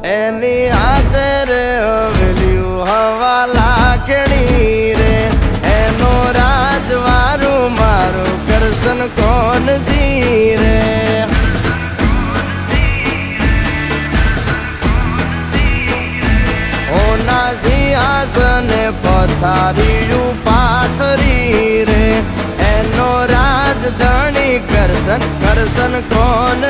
એની હાથે રે હવેલ્યું હવા લાખણી રે એનો રાજવારું મારું કરશન કોણ જી રે ઓના સિંહાસને પથારીયું પાથરી રે એનો રાજધણી કરશન કરશન કોણ